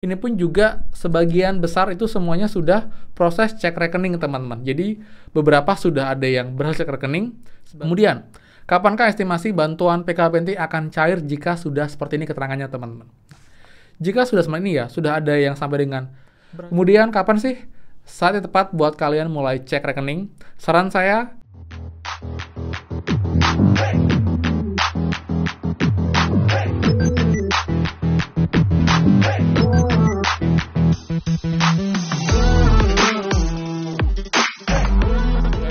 Ini pun juga sebagian besar itu semuanya sudah proses cek rekening, teman-teman. Jadi beberapa sudah ada yang berhasil cek rekening. Kemudian, kapankah estimasi bantuan PKHBNT akan cair jika sudah seperti ini keterangannya, teman-teman? Jika sudah seperti ini ya, sudah ada yang sampai dengan. Kemudian, kapan sih saat yang tepat buat kalian mulai cek rekening? Saran saya,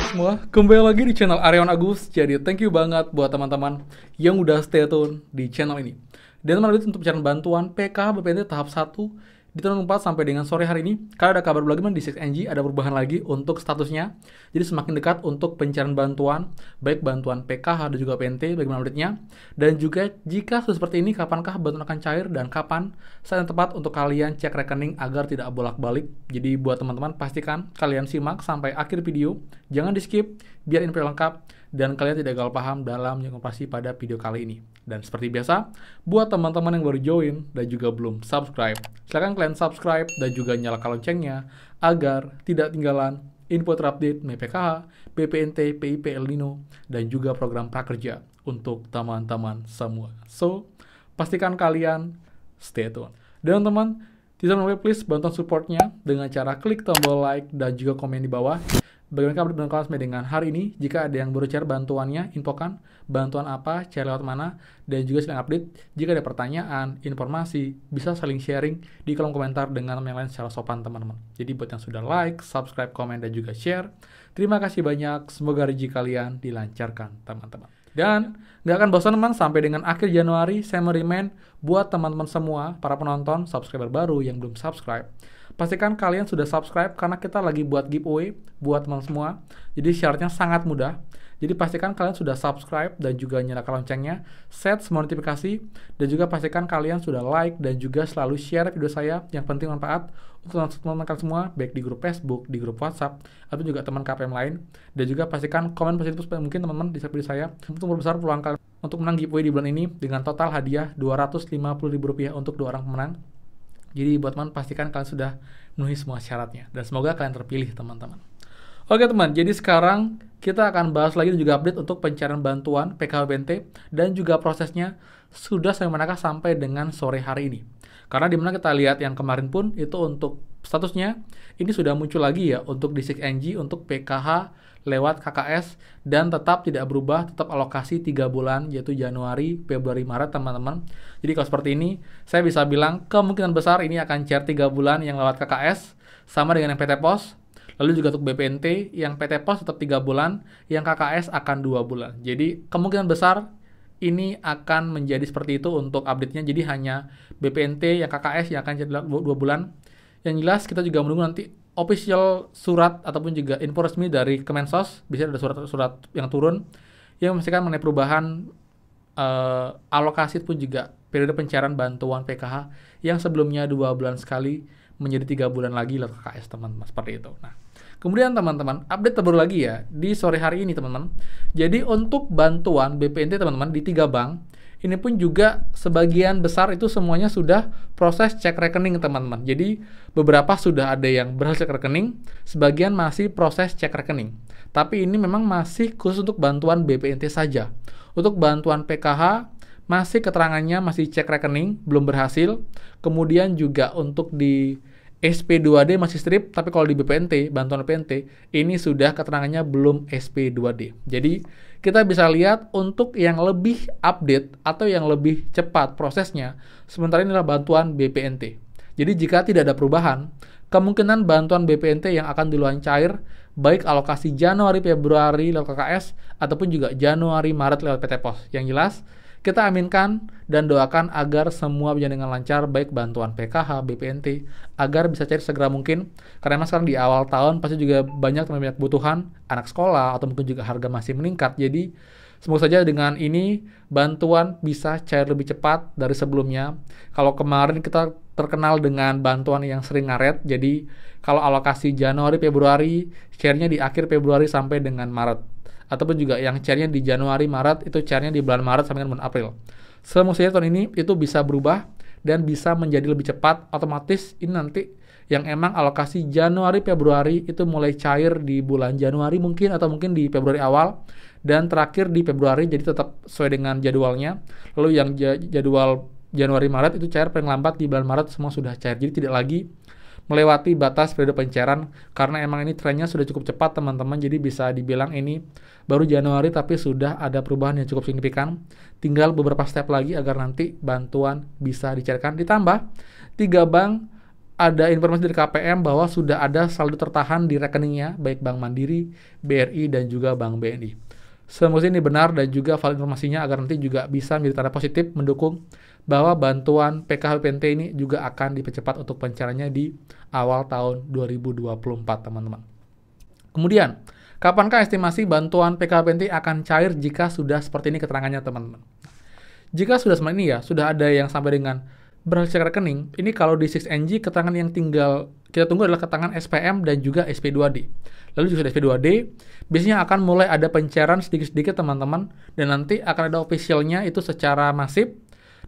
semua, kembali lagi di channel Aryawan Agus. Jadi thank you banget buat teman-teman yang udah stay tune di channel ini. Dan teman-teman, untuk pencarian bantuan PKH BPNT tahap 1 di tahun 4 sampai dengan sore hari ini, kalau ada kabar bagaimana di 6NG ada perubahan lagi untuk statusnya. Jadi semakin dekat untuk pencarian bantuan, baik bantuan PKH dan juga PNT, bagaimana update-nya. Dan juga jika sudah seperti ini, kapankah bantuan akan cair dan kapan saat yang tepat untuk kalian cek rekening agar tidak bolak-balik. Jadi buat teman-teman, pastikan kalian simak sampai akhir video, jangan di skip biar info lengkap dan kalian tidak gagal paham dalam informasi pada video kali ini. Dan seperti biasa, buat teman-teman yang baru join dan juga belum subscribe, silahkan kalian subscribe dan juga nyalakan loncengnya agar tidak ketinggalan info terupdate PKH, BPNT, PIP El Nino, dan juga program prakerja untuk teman-teman semua. So, pastikan kalian stay tune. Dan teman-teman, tidak lupa please bantuan supportnya dengan cara klik tombol like dan juga komen di bawah. Bagaimana update bantuan sampai dengan hari ini? Jika ada yang baru cari bantuannya, infokan bantuan apa, cari lewat mana, dan juga silahkan update. Jika ada pertanyaan, informasi, bisa saling sharing di kolom komentar dengan teman yang lain secara sopan, teman-teman. Jadi buat yang sudah like, subscribe, komen, dan juga share, terima kasih banyak. Semoga rezeki kalian dilancarkan, teman-teman. Dan nggak akan bosan, teman, sampai dengan akhir Januari, saya merimen buat teman-teman semua, para penonton, subscriber baru yang belum subscribe, pastikan kalian sudah subscribe karena kita lagi buat giveaway buat teman semua. Jadi syaratnya sangat mudah. Jadi pastikan kalian sudah subscribe dan juga nyalakan loncengnya, set semua notifikasi, dan juga pastikan kalian sudah like dan juga selalu share video saya yang penting manfaat untuk teman-teman kalian semua, baik di grup Facebook, di grup WhatsApp, atau juga teman KPM lain. Dan juga pastikan komen positif supaya mungkin teman-teman di video saya untuk memperbesar peluang kalian untuk menang giveaway di bulan ini dengan total hadiah Rp250.000 untuk 2 orang pemenang. Jadi buat teman, pastikan kalian sudah memenuhi semua syaratnya. Dan semoga kalian terpilih, teman-teman. Oke teman, jadi sekarang kita akan bahas lagi dan juga update untuk pencarian bantuan PKHBNT dan juga prosesnya sudah sampai manakah sampai dengan sore hari ini. Karena dimana kita lihat yang kemarin pun itu untuk statusnya ini sudah muncul lagi ya untuk di 6NG untuk PKH lewat KKS dan tetap tidak berubah, tetap alokasi 3 bulan yaitu Januari, Februari, Maret, teman-teman. Jadi kalau seperti ini saya bisa bilang kemungkinan besar ini akan cair 3 bulan yang lewat KKS sama dengan yang PT Pos. Lalu juga untuk BPNT yang PT Pos tetap 3 bulan, yang KKS akan 2 bulan. Jadi kemungkinan besar ini akan menjadi seperti itu untuk update-nya. Jadi hanya BPNT yang KKS yang akan jadi 2 bulan. Yang jelas kita juga menunggu nanti official surat ataupun juga info resmi dari Kemensos. Bisa ada surat-surat yang turun yang memastikan mengenai perubahan alokasi pun juga periode pencairan bantuan PKH yang sebelumnya 2 bulan sekali menjadi 3 bulan lagi lewat KKS, teman-teman, seperti itu. Nah, kemudian teman-teman, update terbaru lagi ya di sore hari ini, teman-teman. Jadi untuk bantuan BPNT, teman-teman, di 3 bank, ini pun juga sebagian besar itu semuanya sudah proses cek rekening, teman-teman. Jadi beberapa sudah ada yang berhasil cek rekening, sebagian masih proses cek rekening. Tapi ini memang masih khusus untuk bantuan BPNT saja. Untuk bantuan PKH, masih keterangannya masih cek rekening, belum berhasil. Kemudian juga untuk di SP2D masih strip, tapi kalau di BPNT, bantuan BPNT, ini sudah keterangannya belum SP2D. Jadi, kita bisa lihat untuk yang lebih update atau yang lebih cepat prosesnya, sementara inilah bantuan BPNT. Jadi, jika tidak ada perubahan, kemungkinan bantuan BPNT yang akan duluan cair, baik alokasi Januari-Februari lewat KKS, ataupun juga Januari-Maret lewat PT Pos. Yang jelas, kita aminkan dan doakan agar semua berjalan dengan lancar, baik bantuan PKH, BPNT, agar bisa cair segera mungkin. Karena memang sekarang di awal tahun pasti juga banyak kebutuhan anak sekolah atau mungkin juga harga masih meningkat. Jadi semoga saja dengan ini bantuan bisa cair lebih cepat dari sebelumnya. Kalau kemarin kita terkenal dengan bantuan yang sering ngaret, jadi kalau alokasi Januari, Februari, cairnya di akhir Februari sampai dengan Maret. Ataupun juga yang cairnya di Januari, Maret, itu cairnya di bulan Maret sampai dengan bulan April. Semoga saja tahun ini itu bisa berubah dan bisa menjadi lebih cepat. Otomatis ini nanti yang emang alokasi Januari Februari itu mulai cair di bulan Januari mungkin, atau mungkin di Februari awal dan terakhir di Februari, jadi tetap sesuai dengan jadwalnya. Lalu yang jadwal Januari Maret itu cair paling lambat di bulan Maret semua sudah cair, jadi tidak lagi melewati batas periode pencairan, karena emang ini trennya sudah cukup cepat teman-teman. Jadi bisa dibilang ini baru Januari tapi sudah ada perubahan yang cukup signifikan. Tinggal beberapa step lagi agar nanti bantuan bisa dicairkan. Ditambah 3 bank ada informasi dari KPM bahwa sudah ada saldo tertahan di rekeningnya, baik Bank Mandiri, BRI, dan juga Bank BNI. Semoga ini benar dan juga valid informasinya agar nanti juga bisa menjadi tanda positif mendukung bahwa bantuan PKHBPNT ini juga akan dipercepat untuk pencairannya di awal tahun 2024, teman-teman. Kemudian, kapankah estimasi bantuan PKHBPNT akan cair jika sudah seperti ini keterangannya, teman-teman? Jika sudah seperti ini ya, sudah ada yang sampai dengan berhasil cek rekening, ini kalau di 6NG keterangan yang tinggal kita tunggu adalah keterangan SPM dan juga SP2D. Lalu juga SP2D, biasanya akan mulai ada pencairan sedikit-sedikit, teman-teman, dan nanti akan ada officialnya itu secara masif,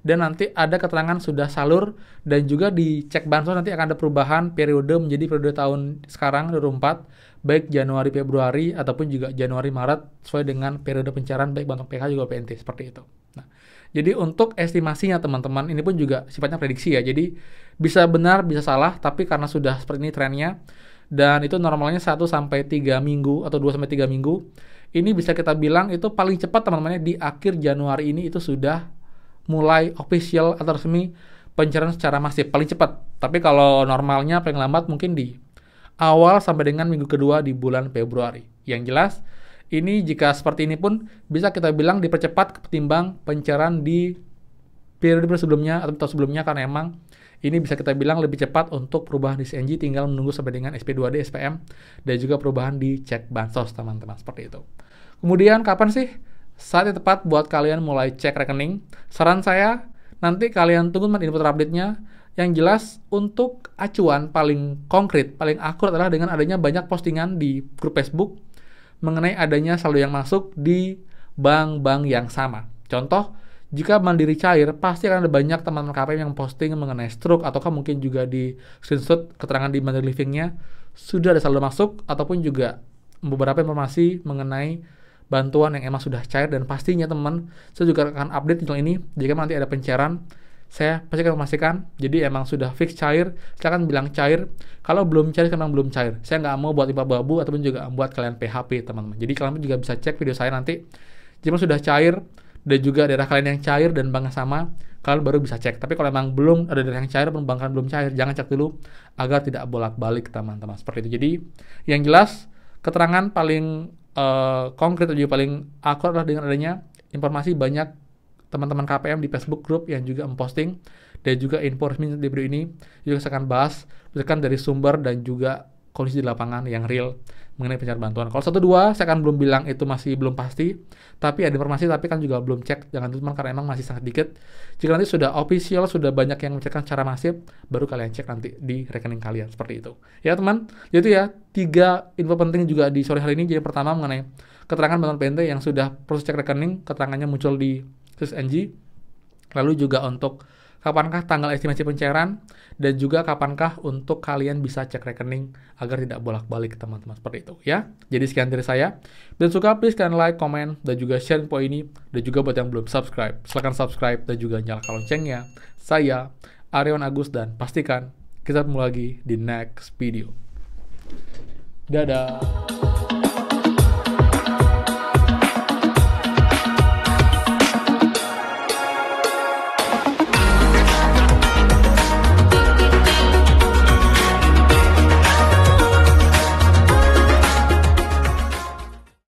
dan nanti ada keterangan sudah salur, dan juga di cek bansos nanti akan ada perubahan periode menjadi periode tahun sekarang 2024, baik Januari Februari ataupun juga Januari Maret sesuai dengan periode pencairan baik bantuan PK juga PNT seperti itu. Nah, jadi untuk estimasinya teman-teman ini pun juga sifatnya prediksi ya. Jadi bisa benar bisa salah, tapi karena sudah seperti ini trennya dan itu normalnya 1 sampai 3 minggu atau 2 sampai 3 minggu, ini bisa kita bilang itu paling cepat teman-teman di akhir Januari ini itu sudah mulai official atau resmi pencairan secara masif paling cepat. Tapi kalau normalnya paling lambat mungkin di awal sampai dengan minggu kedua di bulan Februari. Yang jelas ini jika seperti ini pun bisa kita bilang dipercepat ketimbang pencairan di periode sebelumnya atau tahun sebelumnya, karena emang ini bisa kita bilang lebih cepat untuk perubahan di CNG, tinggal menunggu sampai dengan SP2D, SPM, dan juga perubahan di cek bansos teman-teman seperti itu. Kemudian kapan sih saat yang tepat buat kalian mulai cek rekening? Saran saya, nanti kalian tunggu info terupdate-nya. Yang jelas, untuk acuan paling konkret, paling akurat adalah dengan adanya banyak postingan di grup Facebook mengenai adanya saldo yang masuk di bank-bank yang sama. Contoh, jika Mandiri cair, pasti akan ada banyak teman-teman KPM yang posting mengenai stroke, ataukah mungkin juga di screenshot keterangan di Mandiri Living-nya sudah ada saldo masuk, ataupun juga beberapa informasi mengenai bantuan yang emang sudah cair. Dan pastinya teman, saya juga akan update channel ini jika nanti ada pencairan, saya pasti akan memastikan. Jadi emang sudah fix cair, saya akan bilang cair. Kalau belum cair, memang belum cair. Saya nggak mau buat babu ataupun juga buat kalian PHP teman-teman. Jadi kalian juga bisa cek video saya nanti jika sudah cair dan juga daerah kalian yang cair dan banknya sama, kalian baru bisa cek. Tapi kalau memang belum ada daerah yang cair pun bank kalian belum cair, jangan cek dulu agar tidak bolak-balik teman-teman seperti itu. Jadi yang jelas keterangan paling konkret dan juga paling akurat adalah dengan adanya informasi banyak teman-teman KPM di Facebook group yang juga memposting, dan juga info resmi di video ini juga saya akan bahas berdasarkan dari sumber dan juga kondisi di lapangan yang real mengenai pencarian bantuan. Kalau 1-2 saya akan belum bilang itu masih belum pasti, tapi ada informasi tapi kan juga belum cek, jangan teman karena emang masih sangat dikit. Jika nanti sudah official, sudah banyak yang mencairkan secara masif, baru kalian cek nanti di rekening kalian seperti itu. Ya teman, jadi ya 3 info penting juga di sore hari ini. Jadi pertama mengenai keterangan bantuan PNT yang sudah proses cek rekening, keterangannya muncul di SNG. Lalu juga untuk kapankah tanggal estimasi pencairan, dan juga kapankah untuk kalian bisa cek rekening agar tidak bolak-balik teman-teman seperti itu ya. Jadi sekian dari saya. Dan suka please kalian like, komen, dan juga share info ini. Dan juga buat yang belum subscribe, silahkan subscribe dan juga nyalakan loncengnya. Saya Aryawan Agus dan pastikan kita ketemu lagi di next video. Dadah.